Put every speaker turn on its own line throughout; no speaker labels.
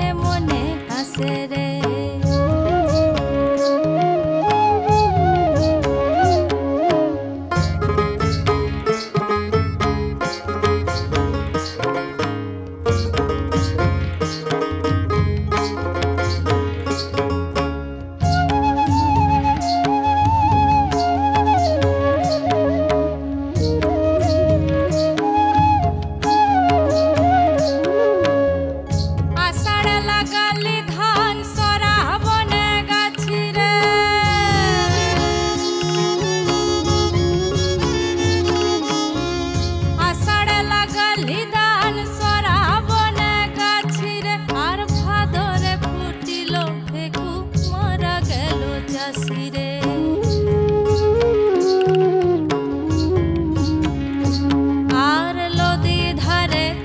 মনে মনে হাসে রে।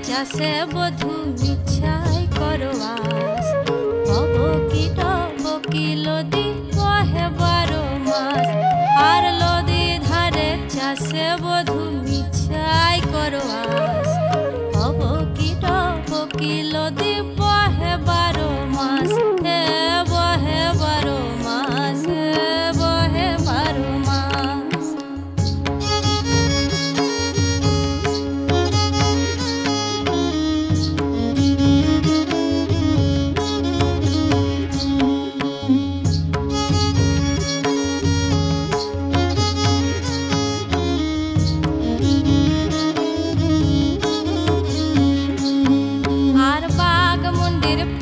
চাষে বধু মিছাই করবাস হব কি লদি কহে 12 মাস। আর লদি ধারে চাষে বধু মিছাই করবাস হব কি লদি বহে 12 মাস। হে বহে 12 মাস, বহে 12 মাস।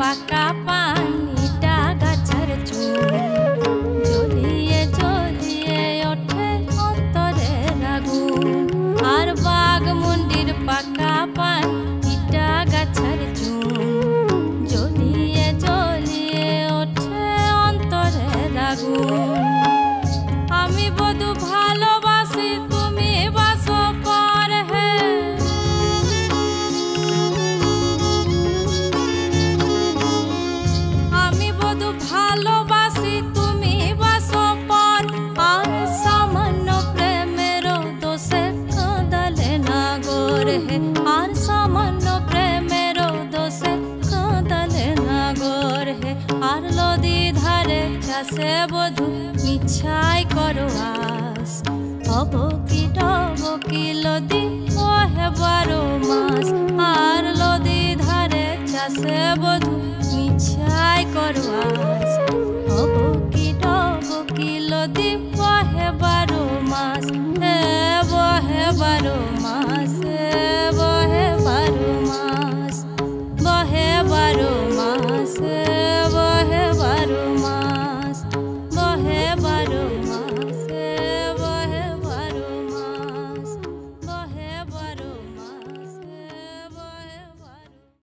পাকা পানিটা গাছের চুল জ্বলিয়ে জ্বলিয়ে ওঠে অন্তরের আগুন। আর বাঘমুন্ডির পাকা পানিটা গাছের চুল জ্বলিয়ে জ্বলিয়ে ওঠে অন্তরের আগুন। আমি বধু ভালোবাসি তুমি বাসো পর হে। ভালোবাসি তুমি বাসো পর। আর সামান্য প্রেমের দোষে কাঁদালে না গোরে হে। আর সামান্য প্রেমের দোষে কাঁদালে না গোরে হে। আর লদি ধারে চাষে বধু মিছাই করবাস হব কি লদি কহে 12 মাস। আর লদি ধারে চাষে বধু মিছাই করবাস।